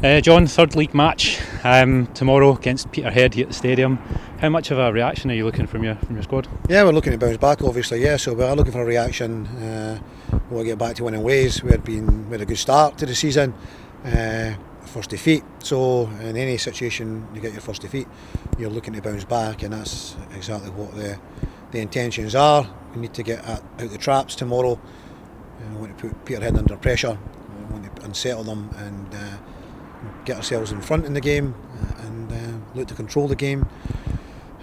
John, third league match tomorrow against Peterhead here at the stadium. How much of a reaction are you looking from your squad? Yeah, we're looking to bounce back, obviously. Yeah, so we are looking for a reaction. We want to get back to winning ways. We had a good start to the season. First defeat. So in any situation you get your first defeat, you're looking to bounce back, and that's exactly what the intentions are. We need to get out the traps tomorrow. We want to put Peterhead under pressure. We want to unsettle them and get ourselves in front in the game and look to control the game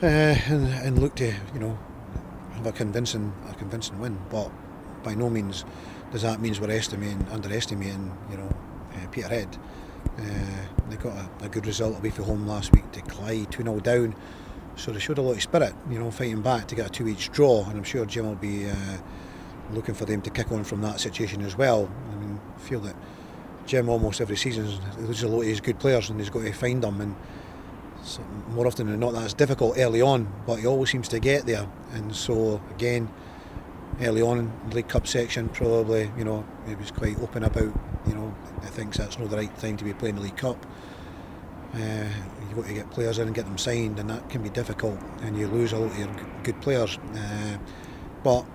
and look to have a convincing win. But by no means does that mean we're underestimating Peterhead. They got a good result away from home last week to Clyde, 2-0 down, so they showed a lot of spirit, fighting back to get a 2-each draw, and I'm sure Jim will be looking for them to kick on from that situation as well. I feel that Jim almost every season loses a lot of his good players and he's got to find them, and so more often than not that's difficult early on, but he always seems to get there. And so again, early on in the League Cup section, probably he was quite open about he thinks that's not the right time to be playing the League Cup. You've got to get players in and get them signed, and that can be difficult, and you lose a lot of your good players. But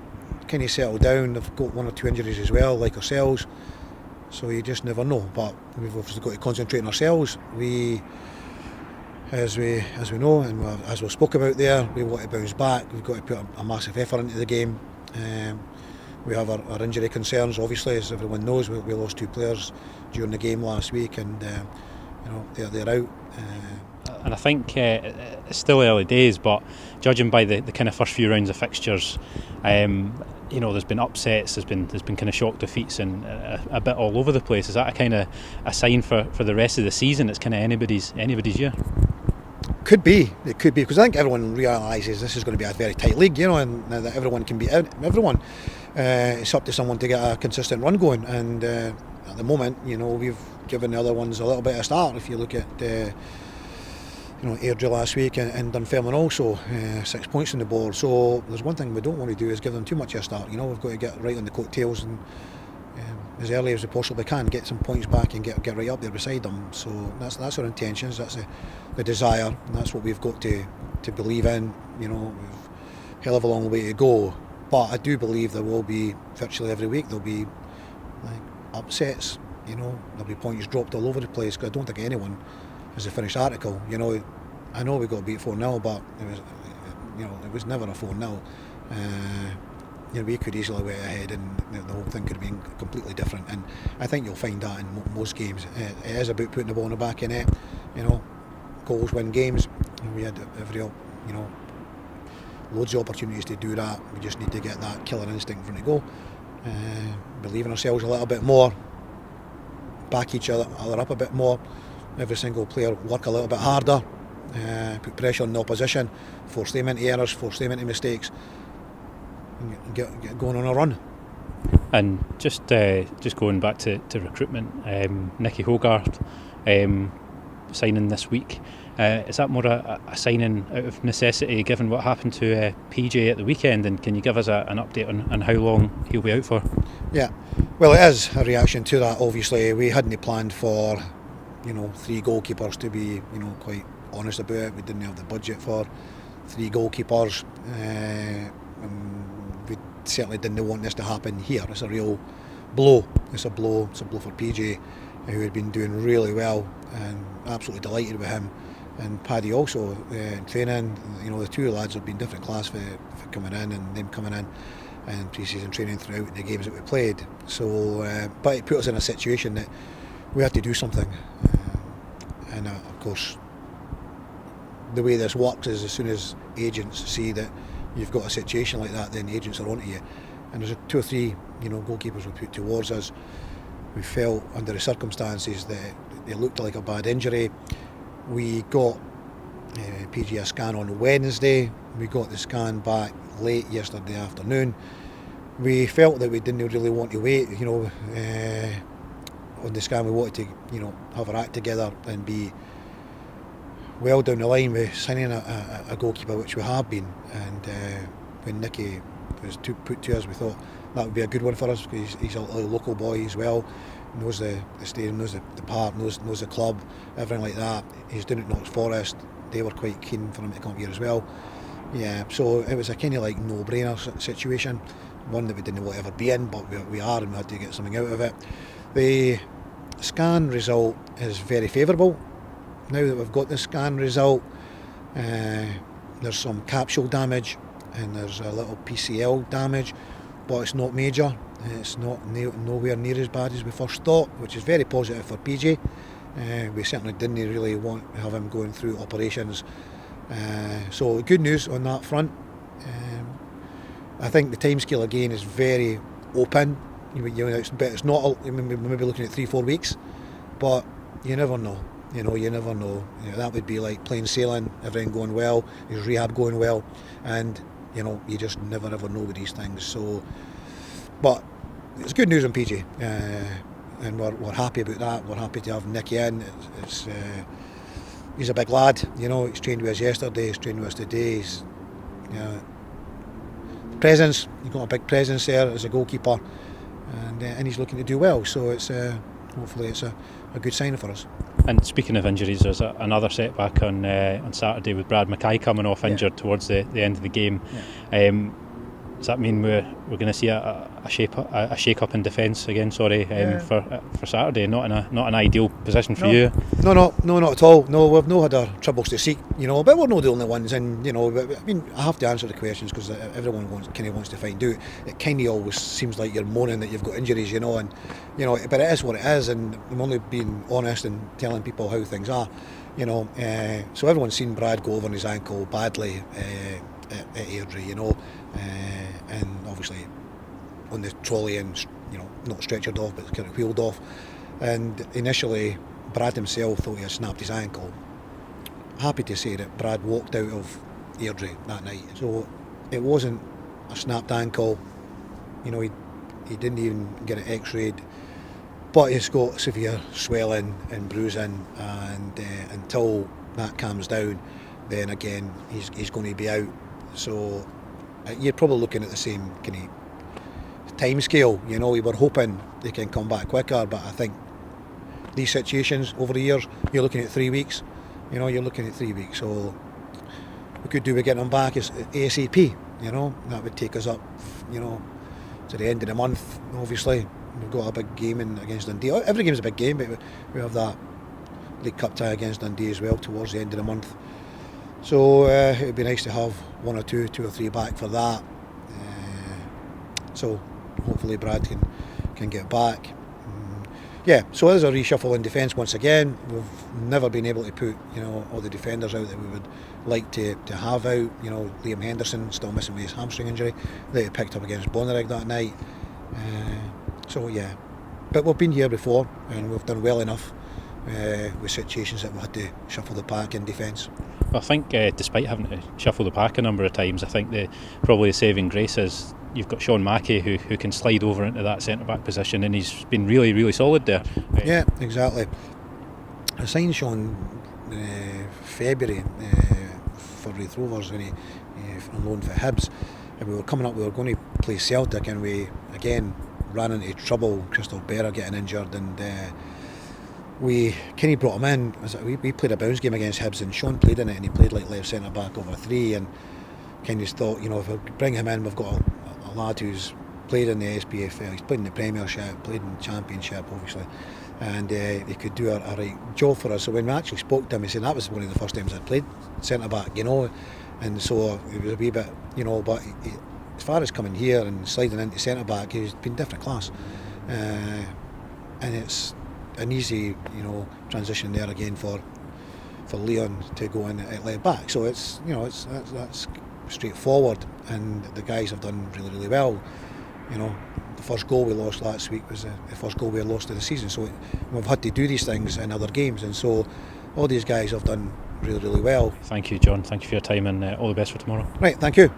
can he settle down? They've got one or two injuries as well, like ourselves, so you just never know. But we've obviously got to concentrate on ourselves. As we know, and as we spoke about there, we want to bounce back. We've got to put a massive effort into the game. We have our injury concerns, obviously, as everyone knows. We lost two players during the game last week, and they're out. And I think it's still early days, but judging by the kind of first few rounds of fixtures, there's been upsets, there's been kind of shock defeats, and a bit all over the place. Is that a kind of a sign for the rest of the season? It's kind of anybody's year. It could be, because I think everyone realises this is going to be a very tight league, and that everyone can beat everyone. It's up to someone to get a consistent run going, and at the moment, we've given the other ones a little bit of a start. If you look at Airdrie last week and Dunfermline also, 6 points on the board. So there's one thing we don't want to do is give them too much of a start. We've got to get right on the coattails and as early as we possibly can get some points back and get right up there beside them. So that's our intentions, that's the desire, and that's what we've got to believe in. We've a hell of a long way to go, but I do believe there will be, virtually every week there'll be upsets. There'll be points dropped all over the place, because I don't think anyone has a finished article. I know we got beat 4-0, but it was never a 4-0. We could easily went ahead, and the whole thing could have been completely different. And I think you'll find that in most games. It is about putting the ball in the back of the net. Goals win games. We had loads of opportunities to do that. We just need to get that killer instinct from the goal. Believe in ourselves a little bit more. Back each other up a bit more. Every single player work a little bit harder. Put pressure on the opposition. Force them into errors. Force them into mistakes. And get going on a run. And just going back to recruitment, Nicky Hogarth signing this week. Is that more a signing out of necessity, given what happened to PJ at the weekend? And can you give us an update on how long he'll be out for? Yeah, well, it is a reaction to that. Obviously, we hadn't planned for 3 goalkeepers, to be quite honest about it. We didn't have the budget for 3 goalkeepers. We certainly didn't want this to happen here. It's a real blow. It's a blow for PJ, who had been doing really well, and absolutely delighted with him. And Paddy also in training. The two lads have been different class for coming in, and them coming in and pre-season training throughout the games that we played. So, but it put us in a situation that we had to do something. And of course, the way this works is, as soon as agents see that you've got a situation like that, then the agents are onto you. And there's 2 or 3 goalkeepers we put towards us. We felt, under the circumstances, that they looked like a bad injury. We got PG a scan on Wednesday. We got the scan back late yesterday afternoon. We felt that we didn't really want to wait. On the scan, we wanted to have our act together and be well down the line with signing a goalkeeper, which we have been. And when Nicky was put to us, we thought that would be a good one for us, because he's a local boy as well. Knows the stadium, knows the park, knows the club, everything like that. He's doing it at Knox Forest. They were quite keen for him to come here as well. Yeah, so it was a kind of like no-brainer situation, one that we didn't want to ever be in, but we are, and we had to get something out of it. The scan result is very favourable. Now that we've got the scan result, there's some capsule damage and there's a little PCL damage, but it's not major. It's nowhere near as bad as we first thought, which is very positive for PJ. We certainly didn't really want to have him going through operations. So good news on that front. I think the timescale again is very open. It's not. We may be looking at 3-4 weeks, but you never know. You never know. That would be like plain sailing, everything going well, his rehab going well, and you just never ever know with these things. So, but it's good news on PJ, and we're happy about that. We're happy to have Nicky in. He's a big lad. He's trained with us yesterday. He's trained with us today. He's presence. He's got a big presence there as a goalkeeper, and he's looking to do well. So it's hopefully it's a good sign for us. And speaking of injuries, there's another setback on Saturday with Brad Mackay coming off injured towards the end of the game. Yeah. Does that mean we're going to see a shake up in defence again? For Saturday, not an ideal position for you. No, not at all. No, we've not had our troubles to seek, but we're not the only ones. And I have to answer the questions because everyone wants to find out. It kind of always seems like you're moaning that you've got injuries, but it is what it is, and I'm only being honest and telling people how things are, So everyone's seen Brad go over on his ankle badly at Airdrie, and obviously on the trolley and not stretchered off but kind of wheeled off, and initially Brad himself thought he had snapped his ankle. Happy to say that Brad walked out of Airdrie that night, so it wasn't a snapped ankle. He didn't even get it x-rayed, but he's got severe swelling and bruising, and until that calms down, then again he's going to be out. So you're probably looking at the same kind of time scale. We were hoping they can come back quicker, but I think these situations over the years, you're looking at 3 weeks. You're looking at 3 weeks. So we could do with getting them back as ASAP. That would take us up, to the end of the month. Obviously, we've got a big game against Dundee. Every game's a big game, but we have that League Cup tie against Dundee as well towards the end of the month. So it would be nice to have one or two or three back for that. So hopefully Brad can get back. So there's a reshuffle in defence once again. We've never been able to put all the defenders out that we would like to have out. Liam Henderson still missing with his hamstring injury that he picked up against Bonnyrigg that night. But we've been here before and we've done well enough with situations that we had to shuffle the pack in defence. Well, I think despite having to shuffle the pack a number of times, I think probably the saving grace is you've got Sean Mackey who can slide over into that centre-back position, and he's been really, really solid there. Yeah, exactly. I signed Sean February for Raith Rovers when he on loan for Hibs, and we were going to play Celtic, and we again ran into trouble, Crystal Berra getting injured, and Kenny brought him in. We played a bounce game against Hibs and Sean played in it, and he played like left centre back over three, and Kenny's thought, if we bring him in, we've got a lad who's played in the SPFL, he's played in the Premiership, played in the Championship obviously, and he could do a right job for us. So when we actually spoke to him, he said that was one of the first times I'd played centre back, and so it was a wee bit, but as far as coming here and sliding into centre back, he's been different class, and it's an easy transition there again for Leon to go in at left back. So it's that's straightforward, and the guys have done really, really well. The first goal we lost last week was the first goal we had lost of the season, so we've had to do these things in other games, and so all these guys have done really, really well. Thank you, John. Thank you for your time, and all the best for tomorrow. Right, thank you.